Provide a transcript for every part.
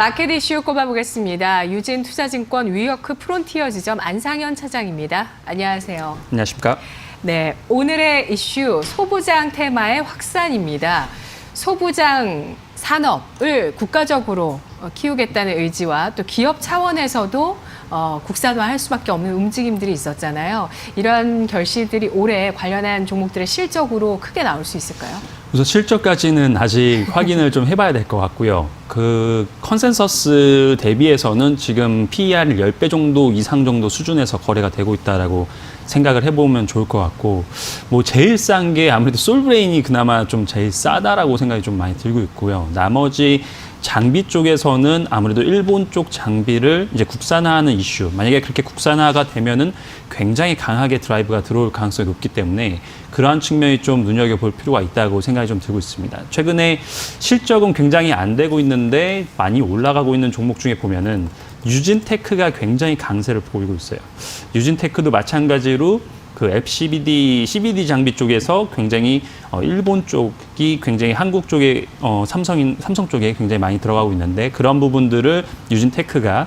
마켓 이슈 꼽아보겠습니다. 유진투자증권 위워크 프론티어 지점 안상현 차장입니다. 안녕하세요. 안녕하십니까? 네, 오늘의 이슈 소부장 테마의 확산입니다. 소부장 산업을 국가적으로 키우겠다는 의지와 또 기업 차원에서도 국산화할 수밖에 없는 움직임들이 있었잖아요. 이런 결실들이 올해 관련한 종목들의 실적으로 크게 나올 수 있을까요? 우선 실적까지는 아직 확인을 좀 해봐야 될 것 같고요. 그 컨센서스 대비해서는 지금 PER을 10배 정도 이상 정도 수준에서 거래가 되고 있다라고 생각을 해보면 좋을 것 같고, 뭐 제일 싼 게 아무래도 솔브레인이 그나마 좀 제일 싸다라고 생각이 좀 많이 들고 있고요. 나머지 장비 쪽에서는 아무래도 일본 쪽 장비를 이제 국산화하는 이슈, 만약에 그렇게 국산화가 되면은 굉장히 강하게 드라이브가 들어올 가능성이 높기 때문에 그러한 측면이 좀 눈여겨볼 필요가 있다고 생각이 좀 들고 있습니다. 최근에 실적은 굉장히 안 되고 있는데 많이 올라가고 있는 종목 중에 보면은 유진테크가 굉장히 강세를 보이고 있어요. 유진테크도 마찬가지로 그 FCBD, CBD 장비 쪽에서 굉장히 일본 쪽이 굉장히 한국 쪽에 삼성 쪽에 굉장히 많이 들어가고 있는데, 그런 부분들을 유진테크가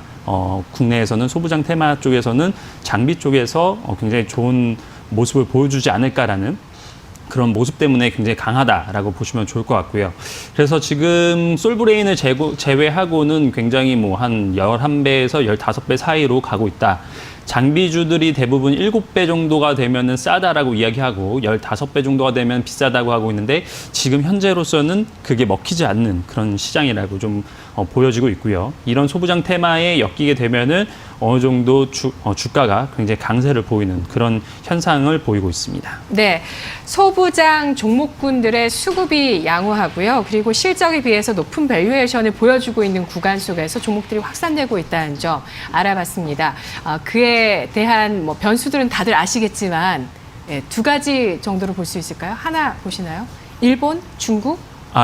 국내에서는 소부장 테마 쪽에서는 장비 쪽에서 굉장히 좋은 모습을 보여주지 않을까라는 그런 모습 때문에 굉장히 강하다라고 보시면 좋을 것 같고요. 그래서 지금 솔브레인을 제외하고는 굉장히 뭐 한 11배에서 15배 사이로 가고 있다. 장비주들이 대부분 7배 정도가 되면은 싸다라고 이야기하고 15배 정도가 되면 비싸다고 하고 있는데, 지금 현재로서는 그게 먹히지 않는 그런 시장이라고 좀 보여지고 있고요. 이런 소부장 테마에 엮이게 되면은 어느 정도 주가가 굉장히 강세를 보이는 그런 현상을 보이고 있습니다. 네, 소부장 종목군들의 수급이 양호하고요. 그리고 실적에 비해서 높은 밸류에이션을 보여주고 있는 구간 속에서 종목들이 확산되고 있다는 점 알아봤습니다. 그에 대한 뭐 변수들은 다들 아시겠지만 두 가지 정도로 볼 수 있을까요? 하나 보시나요? 일본, 중국?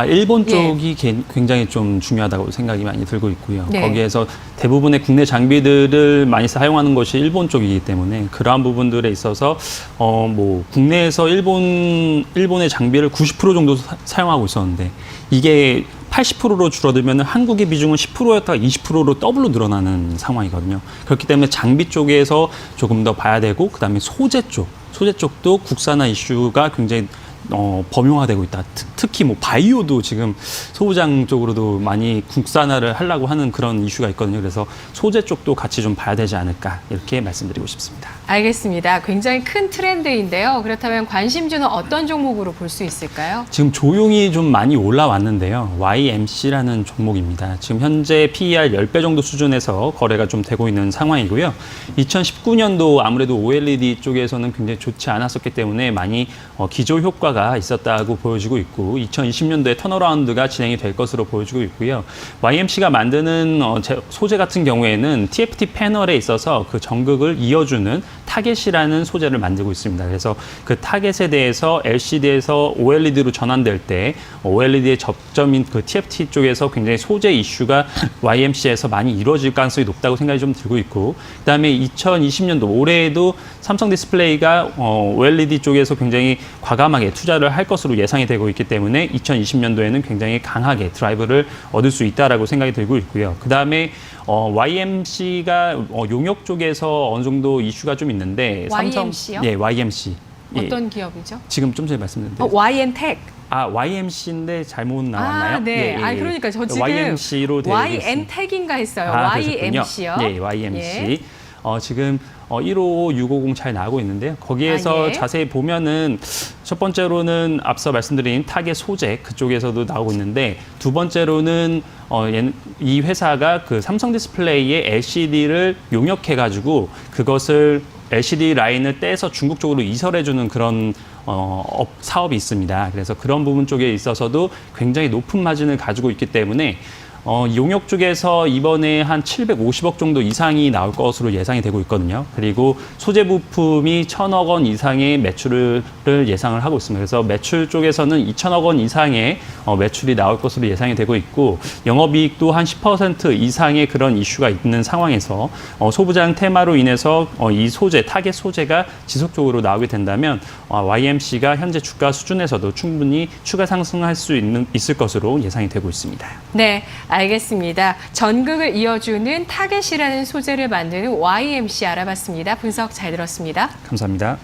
일본 쪽이 굉장히 좀 중요하다고 생각이 많이 들고 있고요. 네. 거기에서 대부분의 국내 장비들을 많이 사용하는 것이 일본 쪽이기 때문에 그러한 부분들에 있어서 뭐 국내에서 일본의 장비를 90% 정도 사용하고 있었는데, 이게 80%로 줄어들면 한국의 비중은 10%였다가 20%로 더블로 늘어나는 상황이거든요. 그렇기 때문에 장비 쪽에서 조금 더 봐야 되고, 그다음에 소재 쪽도 국산화 이슈가 굉장히 범용화되고 있다. 특히 뭐 바이오도 지금 소부장 쪽으로도 많이 국산화를 하려고 하는 그런 이슈가 있거든요. 그래서 소재 쪽도 같이 좀 봐야 되지 않을까, 이렇게 말씀드리고 싶습니다. 알겠습니다. 굉장히 큰 트렌드인데요. 그렇다면 관심주는 어떤 종목으로 볼 수 있을까요? 지금 조용히 좀 많이 올라왔는데요. YMC라는 종목입니다. 지금 현재 PER 10배 정도 수준에서 거래가 좀 되고 있는 상황이고요. 2019년도 아무래도 OLED 쪽에서는 굉장히 좋지 않았었기 때문에 많이 기저 효과가 있었다고 보여지고 있고, 2020년도에 턴어라운드가 진행이 될 것으로 보여지고 있고요. YMC가 만드는 소재 같은 경우에는 TFT 패널에 있어서 그 전극을 이어주는 타겟이라는 소재를 만들고 있습니다. 그래서 그 타겟에 대해서 LCD에서 OLED로 전환될 때 OLED의 접점인 그 TFT 쪽에서 굉장히 소재 이슈가 YMC에서 많이 이루어질 가능성이 높다고 생각이 좀 들고 있고, 그다음에 2020년도 올해에도 삼성 디스플레이가 OLED 쪽에서 굉장히 과감하게 투자를 할 것으로 예상이 되고 있기 때문에 2020년도에는 굉장히 강하게 드라이브를 얻을 수 있다라고 생각이 들고 있고요. 그다음에 YMC가 용역 쪽에서 어느 정도 이슈가 좀 있는데, YMC요? 예, YMC. 어떤 기업이죠? 지금 좀 전에 말씀드렸는데. YM텍. YMC인데 잘못 나왔나요? 네. 그러니까 저 지금 YMC로 되어 있습니다. YM텍인가 했어요. YMC요? 네, YMC. 예. 지금 155, 650 잘 나오고 있는데요. 거기에서 예. 자세히 보면은 첫 번째로는 앞서 말씀드린 타겟 소재 그쪽에서도 나오고 있는데, 두 번째로는 이 회사가 그 삼성 디스플레이의 LCD를 용역해가지고 그것을 LCD 라인을 떼서 중국 쪽으로 이설해주는 그런 사업이 있습니다. 그래서 그런 부분 쪽에 있어서도 굉장히 높은 마진을 가지고 있기 때문에 용역 쪽에서 이번에 한 750억 정도 이상이 나올 것으로 예상이 되고 있거든요. 그리고 소재 부품이 1,000억 원 이상의 매출을 예상을 하고 있습니다. 그래서 매출 쪽에서는 2,000억 원 이상의 매출이 나올 것으로 예상이 되고 있고, 영업이익도 한 10% 이상의 그런 이슈가 있는 상황에서 소부장 테마로 인해서 이 소재, 타겟 소재가 지속적으로 나오게 된다면 YMC가 현재 주가 수준에서도 충분히 추가 상승할 수 있을 것으로 예상이 되고 있습니다. 네, 알겠습니다. 전극을 이어주는 타겟이라는 소재를 만드는 YMC 알아봤습니다. 분석 잘 들었습니다. 감사합니다.